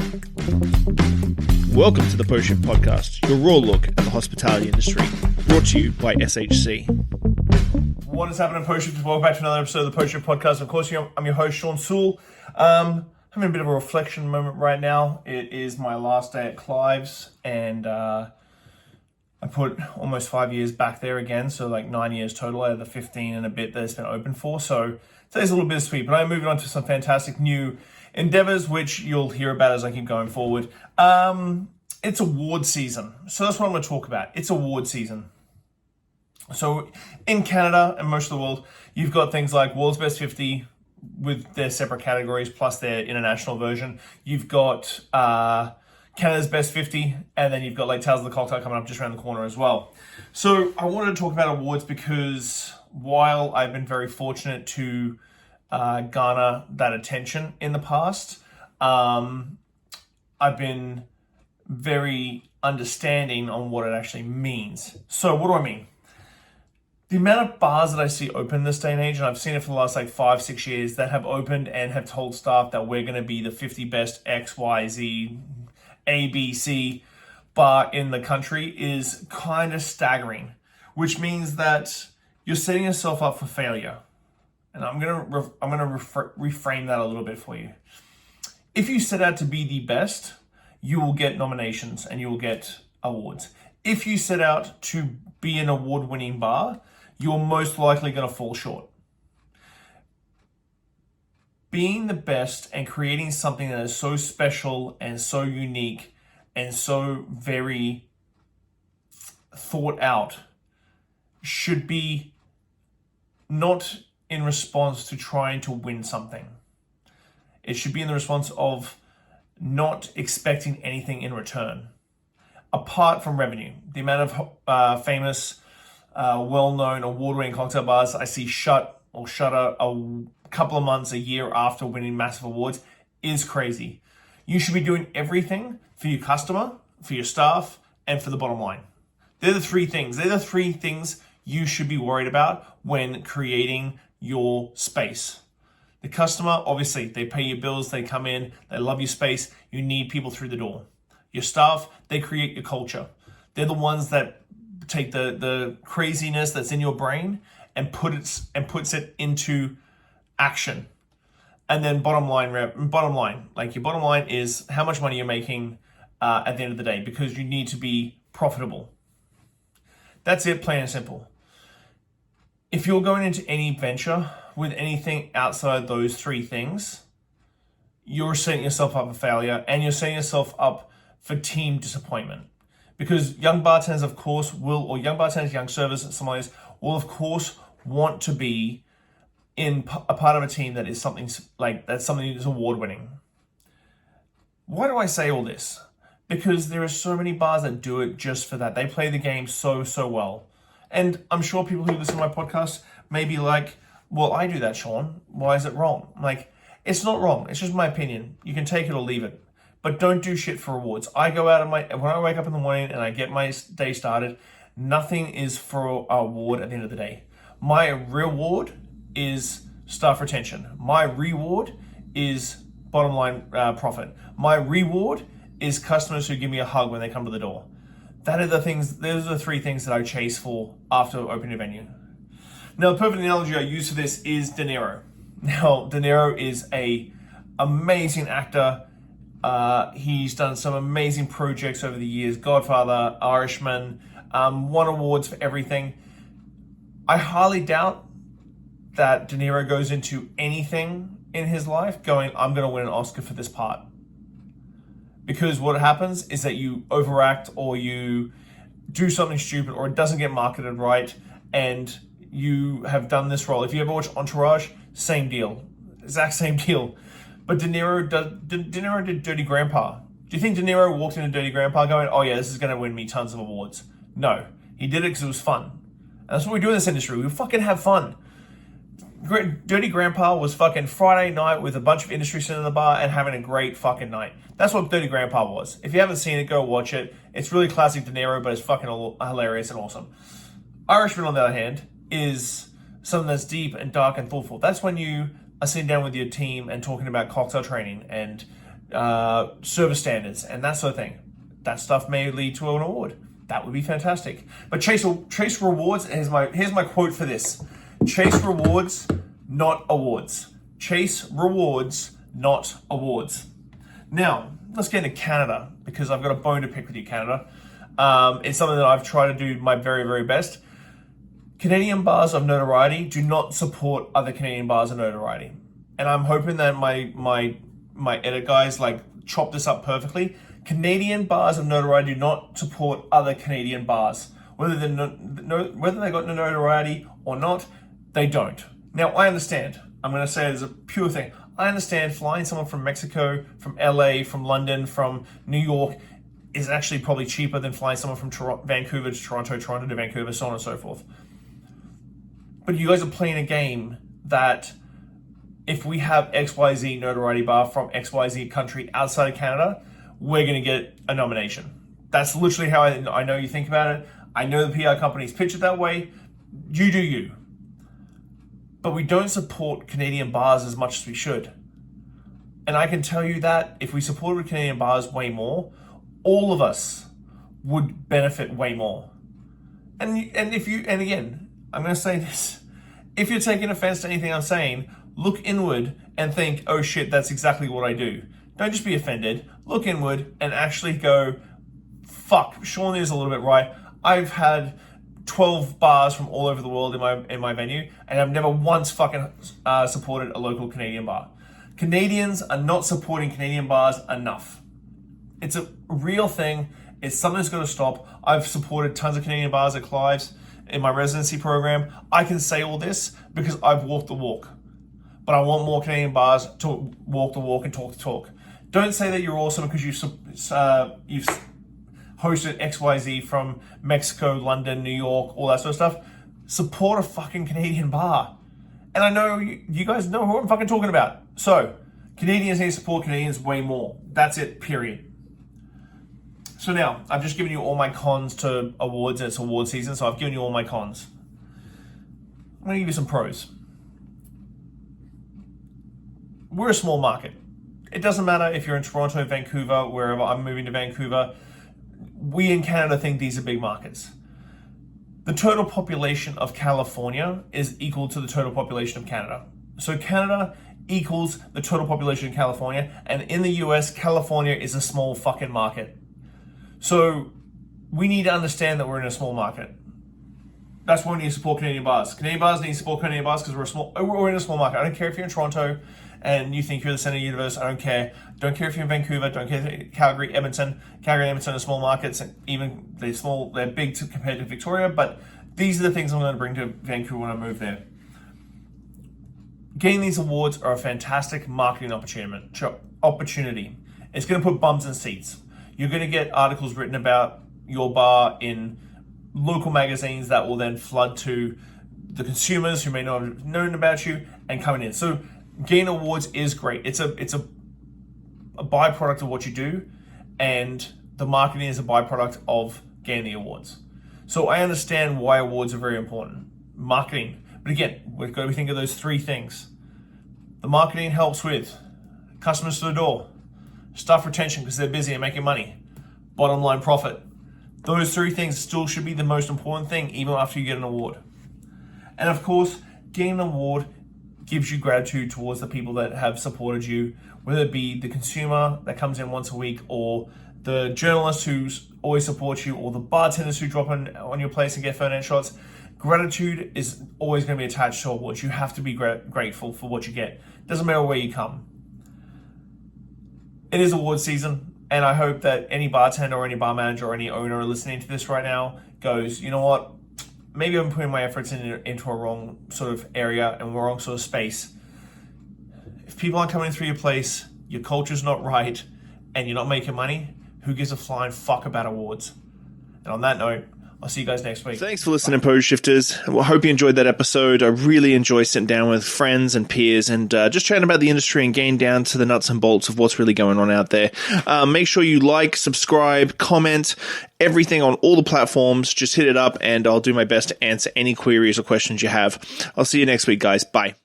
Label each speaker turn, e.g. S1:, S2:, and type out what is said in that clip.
S1: Welcome to the Potion Podcast, your raw look at the hospitality industry, brought to you by SHC. What is happening, Potion? Welcome back to another episode of the Potion Podcast. Of course, I'm your host, Shawn Soole. Having a bit of a reflection moment right now. It is my last day at Clive's, and I put almost 5 years back there again, so like 9 years total out of the 15 and a bit that it's been open for. So today's a little bit sweet, but I'm moving on to some fantastic new endeavors, which you'll hear about as I keep going forward. It's award season, so that's what I'm going to talk about. It's award season. So in Canada and most of the world, you've got things like World's Best 50 with their separate categories plus their international version. You've got Canada's Best 50, and then you've got like Tales of the Cocktail coming up just around the corner as well. So I wanted to talk about awards because while I've been very fortunate to garner that attention in the past, I've been very understanding on what it actually means. So what do I mean? The amount of bars that I see open this day and age, and I've seen it for the last like 5-6 years, that have opened and have told staff that we're going to be the 50 best X, Y, Z, A, B, C bar in the country is kind of staggering, which means that you're setting yourself up for failure. And I'm gonna reframe that a little bit for you. If you set out to be the best, you will get nominations and you will get awards. If you set out to be an award-winning bar, you're most likely going to fall short. Being the best and creating something that is so special and so unique and so very thought out should be not in response to trying to win something. It should be in the response of not expecting anything in return, apart from revenue. The amount of famous, well-known, award-winning cocktail bars I see shutter a couple of months, a year after winning massive awards is crazy. You should be doing everything for your customer, for your staff, and for the bottom line. They're the three things. They're the three things you should be worried about when creating your space. The customer, obviously, they pay your bills, they come in, they love your space, you need people through the door. Your staff, they create your culture. They're the ones that take the craziness that's in your brain and puts it into action. And then bottom line, like your bottom line is how much money you're making at the end of the day, because you need to be profitable. That's it, plain and simple. If you're going into any venture with anything outside those three things, you're setting yourself up for failure and you're setting yourself up for team disappointment. Because young bartenders, of course, young servers, sommeliers will, of course, want to be in a part of a team that is something that's award-winning. Why do I say all this? Because there are so many bars that do it just for that. They play the game so well. And I'm sure people who listen to my podcast may be like, well, I do that, Shawn. Why is it wrong? Like, it's not wrong. It's just my opinion. You can take it or leave it. But don't do shit for awards. I go out when I wake up in the morning and I get my day started, nothing is for an award at the end of the day. My reward is staff retention. My reward is bottom line profit. My reward is customers who give me a hug when they come to the door. Those are the three things that I chase for after opening a venue. Now, the perfect analogy I use for this is De Niro. Now, De Niro is an amazing actor. He's done some amazing projects over the years. Godfather, Irishman, won awards for everything. I highly doubt that De Niro goes into anything in his life going, I'm going to win an Oscar for this part. Because what happens is that you overact or you do something stupid or it doesn't get marketed right and you have done this role. If you ever watch Entourage, same deal. Exact same deal. But De Niro did Dirty Grandpa. Do you think De Niro walked into Dirty Grandpa going, oh yeah, this is going to win me tons of awards? No. He did it because it was fun. And that's what we do in this industry. We fucking have fun. Dirty Grandpa was fucking Friday night with a bunch of industry sitting in the bar and having a great fucking night. That's what Dirty Grandpa was. If you haven't seen it, go watch it. It's really classic De Niro, but it's fucking hilarious and awesome. Irishman, on the other hand, is something that's deep and dark and thoughtful. That's when you are sitting down with your team and talking about cocktail training and service standards and that sort of thing. That stuff may lead to an award. That would be fantastic. But chase rewards. Here's my quote for this: chase rewards, not awards. Chase rewards, not awards. Now let's get into Canada, because I've got a bone to pick with you, Canada. It's something that I've tried to do my very, very best. Canadian bars of notoriety do not support other Canadian bars of notoriety, and I'm hoping that my edit guys chop this up perfectly. Canadian bars of notoriety do not support other Canadian bars. Whether they got notoriety or not, they don't. Now, I understand. I'm going to say it as a pure thing. I understand flying someone from Mexico, from LA, from London, from New York is actually probably cheaper than flying someone from Vancouver to Toronto, Toronto to Vancouver, so on and so forth. But you guys are playing a game that if we have XYZ notoriety bar from XYZ country outside of Canada, we're going to get a nomination. That's literally how I know you think about it. I know the PR companies pitch it that way. You do you. But we don't support Canadian bars as much as we should. And I can tell you that if we supported Canadian bars way more, all of us would benefit way more. And again, I'm going to say this. If you're taking offense to anything I'm saying, look inward and think, oh shit, that's exactly what I do. Don't just be offended. Look inward and actually go, fuck, Shawn is a little bit right. I've had 12 bars from all over the world in my venue, and I've never once fucking supported a local Canadian bar. Canadians are not supporting Canadian bars enough. It's a real thing. It's something that's got to stop. I've supported tons of Canadian bars at Clive's in my residency program. I can say all this because I've walked the walk. But I want more Canadian bars to walk the walk and talk the talk. Don't say that you're awesome because you've hosted XYZ from Mexico, London, New York, all that sort of stuff. Support a fucking Canadian bar. And I know you guys know who I'm fucking talking about. So, Canadians need to support Canadians way more. That's it, period. So now, I've just given you all my cons to awards, and it's award season, so I've given you all my cons. I'm going to give you some pros. We're a small market. It doesn't matter if you're in Toronto, Vancouver, wherever. I'm moving to Vancouver. We in Canada think these are big markets. The total population of California is equal to the total population of Canada. So Canada equals the total population of California, and in the US, California is a small fucking market. So we need to understand that we're in a small market. That's why we need to support Canadian bars. Canadian bars need to support Canadian bars because we're in a small market. I don't care if you're in Toronto and you think you're the center of the universe. I don't care. Don't care if you're in Vancouver. Don't care if you're in Calgary, Edmonton. Calgary and Edmonton are small markets. Even they're big compared to Victoria, but these are the things I'm going to bring to Vancouver when I move there. Getting these awards are a fantastic marketing opportunity. It's going to put bums in seats. You're going to get articles written about your bar in local magazines that will then flood to the consumers who may not have known about you and coming in. So getting awards is great. It's a byproduct of what you do, and the marketing is a byproduct of getting the awards. So I understand why awards are very important. Marketing. But again, we've got to think of those three things. The marketing helps with customers to the door, staff retention because they're busy and making money, bottom line profit. Those three things still should be the most important thing even after you get an award. And of course, getting an award gives you gratitude towards the people that have supported you, whether it be the consumer that comes in once a week, or the journalist who always supports you, or the bartenders who drop in on your place and get photo shots. Gratitude is always going to be attached to awards. You have to be grateful for what you get. Doesn't matter where you come. It is award season, and I hope that any bartender or any bar manager or any owner listening to this right now goes, you know what? Maybe I'm putting my efforts into a wrong sort of area and wrong sort of space. If people aren't coming through your place, your culture's not right, and you're not making money, who gives a flying fuck about awards? And on that note, I'll see you guys next week.
S2: Thanks for listening, Pose Shifters. Well, I hope you enjoyed that episode. I really enjoy sitting down with friends and peers and just chatting about the industry and getting down to the nuts and bolts of what's really going on out there. Make sure you like, subscribe, comment, everything on all the platforms. Just hit it up and I'll do my best to answer any queries or questions you have. I'll see you next week, guys. Bye.